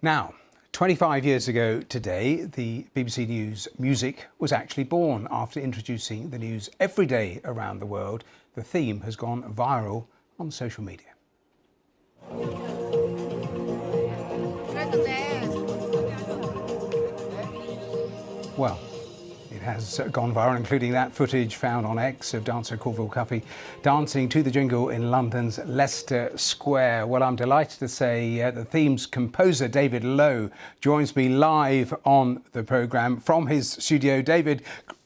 Now, 25 years ago today, the BBC News music was actually born. After introducing the news every day around the world, the theme has gone viral on social media. Well, it has gone viral, including that footage found on X of dancer Colville Cuffy dancing to the jingle in London's Leicester Square. Well, I'm delighted to say the theme's composer, David Lowe, joins me live on the programme from his studio. David,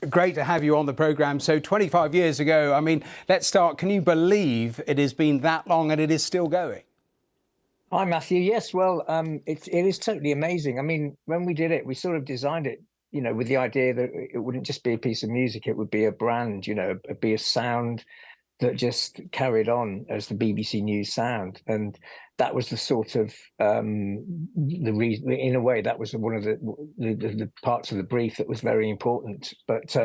great to have you on the programme. So 25 years ago, I mean, let's start. Can you believe it has been that long and it is still going? Hi, Matthew. Yes, well, it is totally amazing. I mean, when we did it, we sort of designed it, you know, with the idea that it wouldn't just be a piece of music, it would be a brand, you know, it'd be a sound that just carried on as the BBC News sound. And that was the sort of the reason, in a way, that was one of the parts of the brief that was very important. But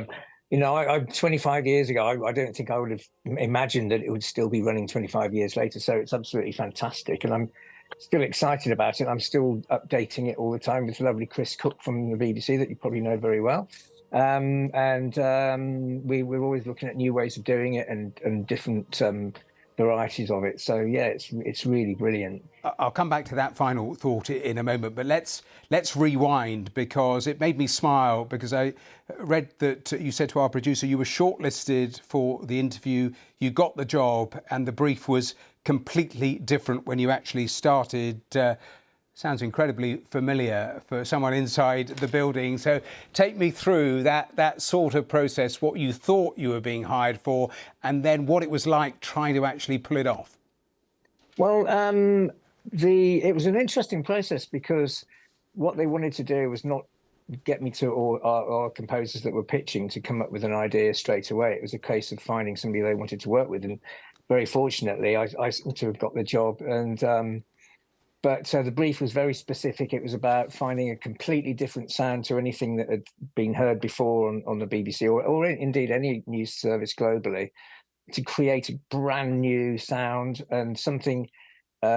you know, I 25 years ago, I don't think I would have imagined that it would still be running 25 years later. So it's absolutely fantastic. And I'm still excited about it. I'm still updating it all the time with lovely Chris Cook from the BBC that you probably know very well. We're always looking at new ways of doing it and different varieties of it. So yeah, it's really brilliant. I'll come back to that final thought in a moment, but let's rewind, because it made me smile, because I read that you said to our producer you were shortlisted for the interview, you got the job, and the brief was completely different when you actually started. Sounds incredibly familiar for someone inside the building. So take me through that sort of process, what you thought you were being hired for, and then what it was like trying to actually pull it off. Well, it was an interesting process, because what they wanted to do was not get me to all our composers that were pitching to come up with an idea straight away. It was a case of finding somebody they wanted to work with, and very fortunately, I seem to have got the job. And but the brief was very specific. It was about finding a completely different sound to anything that had been heard before on the BBC or indeed any news service globally, to create a brand new sound and something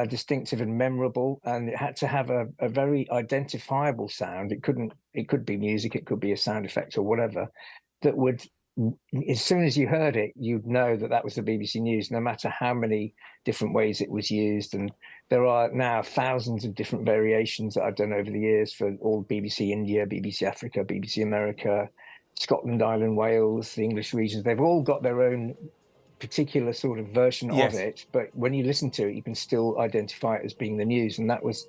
distinctive and memorable. And it had to have a very identifiable sound. It could be music, it could be a sound effect or whatever, that would, as soon as you heard it, you'd know that that was the BBC News, no matter how many different ways it was used. And there are now thousands of different variations that I've done over the years for all BBC India, BBC Africa, BBC America, Scotland, Ireland, Wales, the English regions. They've all got their own particular sort of version of it. But when you listen to it, you can still identify it as being the news. And that was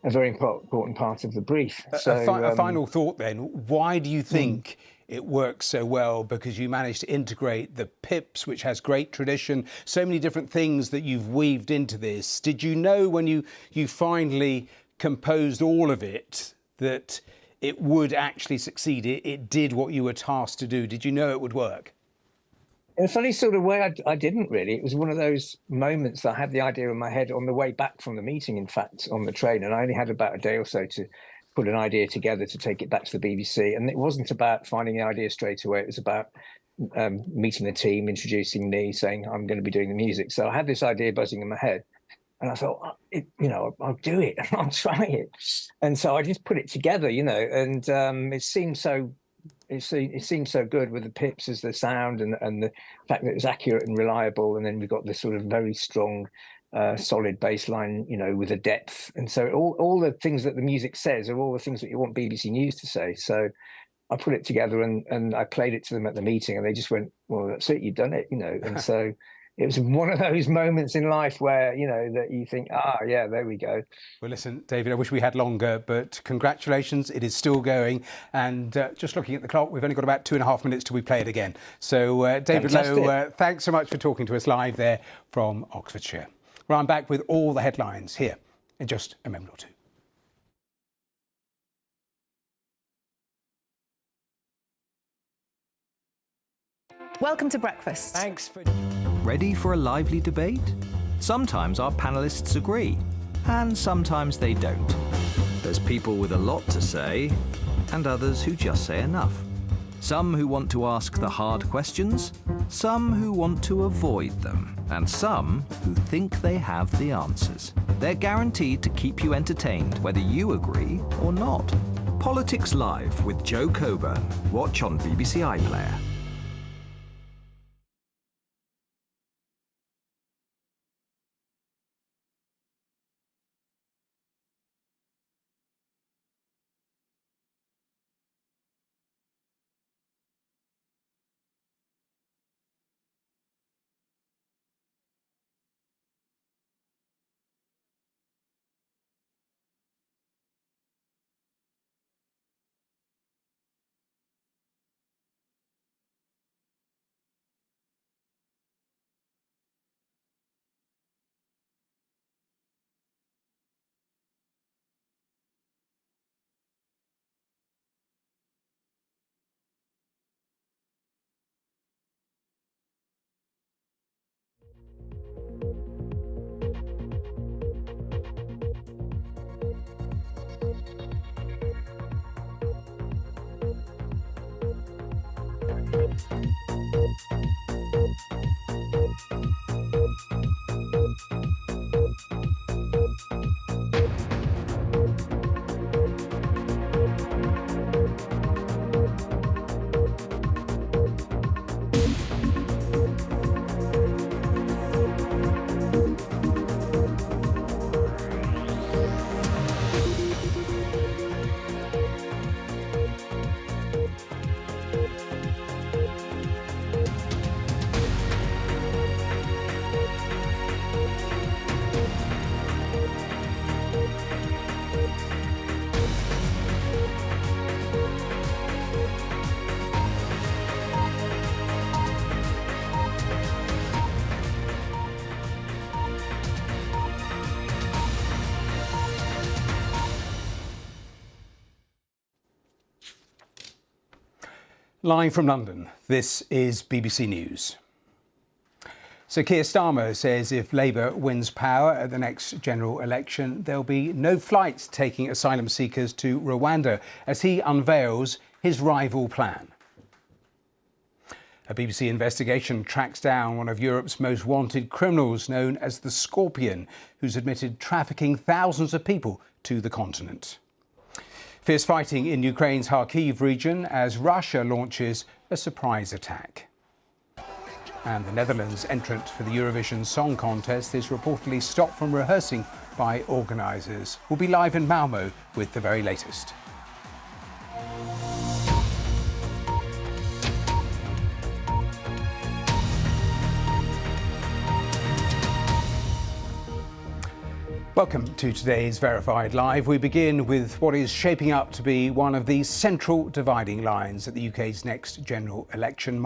a very important part of the brief. So, a final thought then. Why do you think it works so well? Because you managed to integrate the pips, which has great tradition, so many different things that you've weaved into this. Did you know when you finally composed all of it that it would actually succeed? It did what you were tasked to do. Did you know it would work? In a funny sort of way, I didn't really. It was one of those moments that I had the idea in my head on the way back from the meeting, in fact, on the train. And I only had about a day or so to put an idea together to take it back to the BBC. And it wasn't about finding the idea straight away. It was about meeting the team, introducing me, saying I'm going to be doing the music. So I had this idea buzzing in my head. And I thought, you know, I'll do it. I'll try it. And so I just put it together, you know, and it seemed so good with the pips as the sound and the fact that it was accurate and reliable. And then we've got this sort of very strong, solid bass line, you know, with a depth. And so all the things that the music says are all the things that you want BBC News to say. So I put it together and I played it to them at the meeting, and they just went, well, that's it, you've done it, you know. And so it was one of those moments in life where, you know, that you think, yeah, there we go. Well, listen, David, I wish we had longer, but congratulations, it is still going. And just looking at the clock, we've only got about 2.5 minutes till we play it again. So, David Lowe, thanks so much for talking to us live there from Oxfordshire. Well, I'm back with all the headlines here in just a moment or two. Welcome to breakfast. Thanks for... Ready for a lively debate? Sometimes our panellists agree, and sometimes they don't. There's people with a lot to say, and others who just say enough. Some who want to ask the hard questions, some who want to avoid them, and some who think they have the answers. They're guaranteed to keep you entertained, whether you agree or not. Politics Live with Joe Coburn. Watch on BBC iPlayer. Live from London, this is BBC News. So Keir Starmer says if Labour wins power at the next general election, there'll be no flights taking asylum seekers to Rwanda as he unveils his rival plan. A BBC investigation tracks down one of Europe's most wanted criminals known as the Scorpion, who's admitted trafficking thousands of people to the continent. Fierce fighting in Ukraine's Kharkiv region as Russia launches a surprise attack. And the Netherlands' entrant for the Eurovision Song Contest is reportedly stopped from rehearsing by organisers. We'll be live in Malmo with the very latest. Welcome to today's Verified Live. We begin with what is shaping up to be one of the central dividing lines at the UK's next general election.